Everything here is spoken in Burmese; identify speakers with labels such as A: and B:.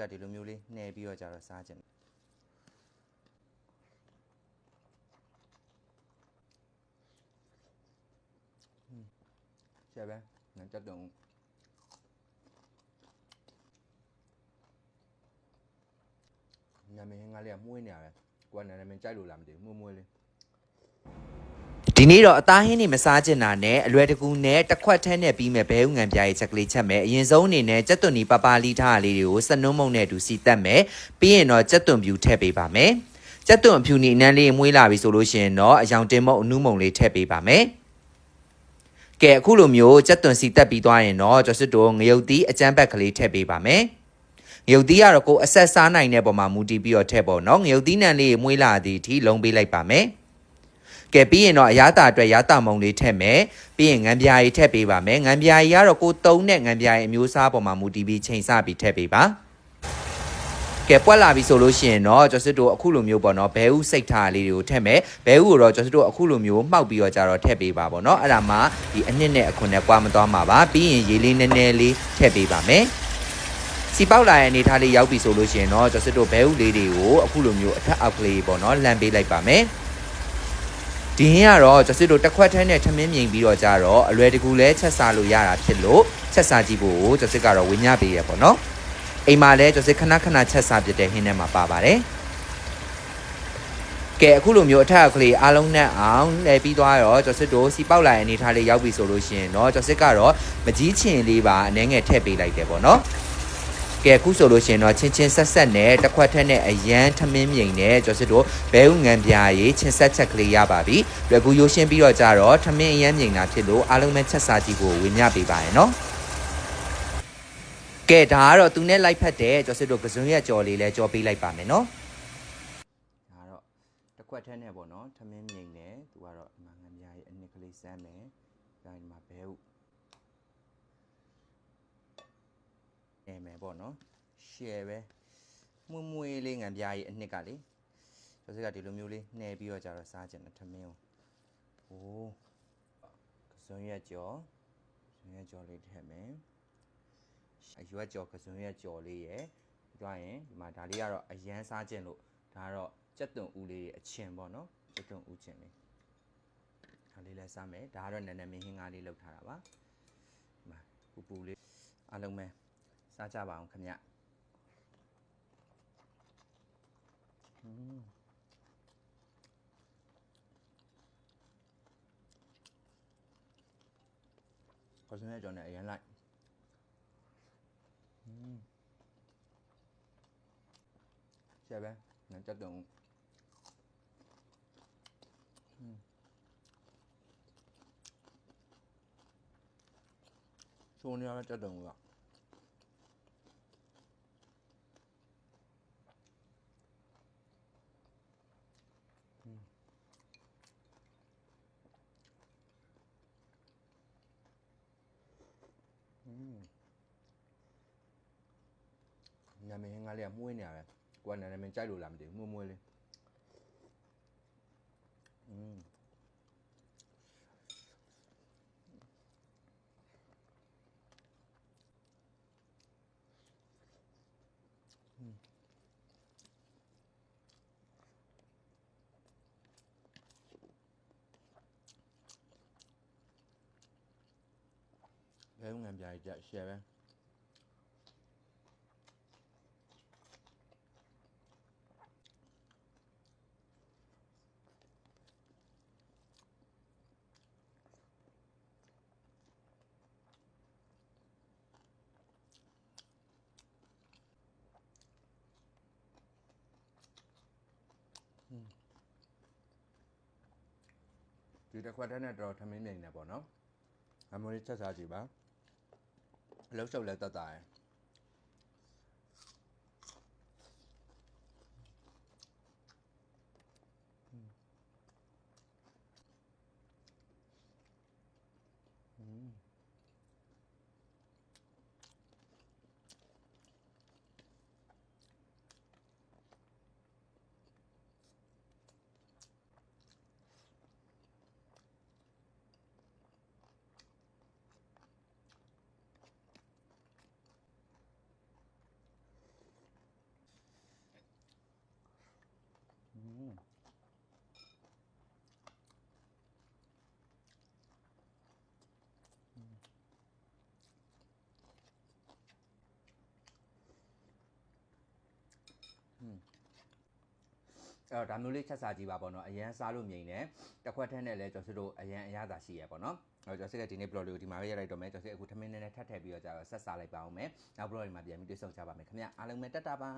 A: ကဒီလိုမျိုးလေးနှဲပြီးတော့ကြတော့စားခြင်းရှယ်ပဲငါတက်တုံနာမည်ငါလေးကမှုေးနေရတယ်ကိုကနာမည်ကြိုက်လို့လားမသိဘူးမှုေးလေးဒီနေ့တော့အသားဟင်းနေမစားချင်တာနဲ့အလွယ်တကူနဲ့တစ်ခွက်ထဲနဲ့ပြီးမဲ့ဘဲဥငံပြားရဲ့ချက်ကလေးချက်မယ်အရင်ဆုံးအနေနဲ့ကြက်သွန်ဒီပပလီထားလေးတွေကိုစနုံးမုံနဲ့အတူစီတက်မယ်ပြီးရင်တော့ကြက်သွန်ဖြူထည့်ပေးပါမယ်ကြက်သွန်ဖြူနီအနမ်းလေးမွေးလာပြီဆိုလို့ရှိရင်တော့အယောင်တင်မုံအနုမုံလေးထည့်ပေးပါမယ်ကဲအခုလိုမျိုးကြက်သွန်စီတက်ပြီးသွားရင်တော့ကျော်စစ်တို့ငရုတ်သီးအကျန်းဘက်ကလေးထည့်ပေးပါမယ်ငရုတ်သီးကတော့ကိုအဆက်စားနိုင်တဲ့ပုံမှာမူတည်ပြီးတော့ထည့်ပေါ့နော်ငရုတ်သီးနံလေးမွေးလာသည်အထိလုံးပေးလိုက်ပါမယ်ကဲပြီးရင်တော့အရာတာအတွက်ရာတာမုံလေးထည့်မယ်ပြီးရင်ငံပြားရီထည့်ပေးပါမယ်ငံပြားရီကတော့ကိုသုံးတဲ့ငံပြားရီအမျိုးအစားပေါ်မှာမူတည်ပြီးချိန်ဆပြီးထည့်ပေးပါကဲပွက်လာပြီဆိုလို့ရှိရင်တော့ကျော်စစ်တို့အခုလိုမျိုးပေါ့နော်ဘဲဥစိတ်ထားလေးတွေကိုထည့်မယ်ဘဲဥကိုတော့ကျော်စစ်တို့အခုလိုမျိုးမှောက်ပြီးတော့ကြတော့ထည့်ပေးပါပေါ့နော်အဲ့ဒါမှဒီအနှစ်နဲ့အခွန်နဲ့ကွာမသွားမှာပါပြီးရင်ရေလေးနည်းနည်းလေးထည့်ပေးပါမယ်စီပေါက်လာတဲ့အနေထားလေးရောက်ပြီဆိုလို့ရှိရင်တော့ကျော်စစ်တို့ဘဲဥလေးတွေကိုအခုလိုမျိုးအထက်အောက်ကလေးပေါ့နော်လှမ်းပေးလိုက်ပါမယ်ဒီဟင်းကတော့ကျော်စစ်တို့တစ်ခွက်ထဲနဲ့ထမင်းမြင်ပြီးတော့ကြတော့အလွယ်တကူလဲချက်စားလို့ရတာဖြစ်လို့ချက်စားကြည့်ဖို့ကျော်စစ်ကတော့ဝင်းညပေးရပေါ့နော်အိမ်မှာလဲကျော်စစ်ခဏခဏချက်စားပြတဲ့ဟင်းထဲမှာပါပါတယ်ကဲအခုလိုမျိုးအထက်ကလေးအားလုံးနဲ့အောင်လဲပြီးသွားတော့ကျော်စစ်တို့စီပေါက်လာတဲ့အနေထားလေးရောက်ပြီဆိုလို့ရှိရင်တော့ကျော်စစ်ကတော့မကြီးချင်လေးပါအနှဲငယ်ထည့်ပေးလိုက်တယ်ပေါ့နော်ကဲအခုဆိုလို့ရှိရင်တော့ချင်းချင်းဆက်ဆက်နဲ့တစ်ခွက်ထက်နဲ့အရန်ထမင်းမြိန်နဲ့ကျော်စစ်တို့ဘဲဥငံပြားရေးချင်းဆက်ချက်ကလေးရပါပြီလွယ်ကူရိုးရှင်းပြီးတော့ကြတော့ထမင်းအရန်မြိန်တာဖြစ်လို့အားလုံးပဲချက်စားကြည့်ဖို့ဝင်မြပေးပါရနော်ကဲဒါကတော့သူနဲ့လိုက်ဖက်တဲ့ကျော်စစ်တို့ကစွန်းရက်ကြော်လေးလဲကြော်ပေးလိုက်ပါမယ်နော်ဒါတော့တစ်ခွက်ထက်နဲ့ပေါ့နော်ထမင်းမြိန်နဲ့သူကတော့ဒီမှာငံပြားရေးအနစ်ကလေးစမ်းမယ်ဒါဒီမှာဘဲဥမယ်ပေါ့နော်ရှယ်ပဲမွေးလေးငံပြားကြီးအနှစ်ကလေကျော်စစ်ကဒီလိုမျိုးလေးနှဲပြီးတော့ကြတော့စားကြတယ်ထမင်းကိုဟိုးကစွန်းရက်ကြော်လေးထည့်မယ်အရွက်ကြော်ကစွန်းရက်ကြော်လေးရယ်ကြွားရင်ဒီမှာဒါလေးကတော့အရန်စားကြလို့ဒါကတော့ကြက်သွန်ဦးလေးအချင်ပေါ့နော်ကြက်သွန်ဦးချင်လေးဒါလေးလည်းစားမယ်ဒါကတော့နည်းနည်းမင်းဟင်းကားလေးလောက်ထားတာပါဒီမှာပူလေးအားလုံးပဲစားကြပါအောင်ခင်ဗျခေါ်စင်းရကြော်နဲ့အရင်လိုက်ရှယ်ပဲငါကြက်တုံချိုးနေရတဲ့ကြက်တုံကနာမည်ငါလေးကမှုေးနေရတယ်ကိုကနာမည်ကြိုက်လို့လားမသိဘူးမှုေးလေးဘဲငံပြားကြီးရှယ်ပဲဒီတစ်ခွက်တည်းနဲ့တော့ထမင်းမြိန်နေပေါ့နော်အမွေးချက်စားကြည့်ပါအလုံးရှုပ်လဲတတ်တာရယ် အဲ့တော့ဒါမျိုးလေးချက်စားကြည့်ပါပေါ့နော်အရန်စားလို့မြိန်တယ်တစ်ခွက်ထဲနဲ့လဲကျွန်တော်တို့အရန်အရသာရှိရပေါ့နော်အဲ့တော့ကျွန်တော်စစ်ကဒီနေ့ blog လေးကိုဒီမှာပဲရိုက်လိုက်တော့မယ်ကျွန်တော်စစ်အခုထမင်းနဲ့ထပ်ထည့်ပြီးတော့ကြာဆက်စားလိုက်ပါအောင်မယ်နောက် blog တွေမှာပြန်ပြီးတွေ့ဆုံကြပါမယ်ခင်ဗျအားလုံးပဲတက်တာပါ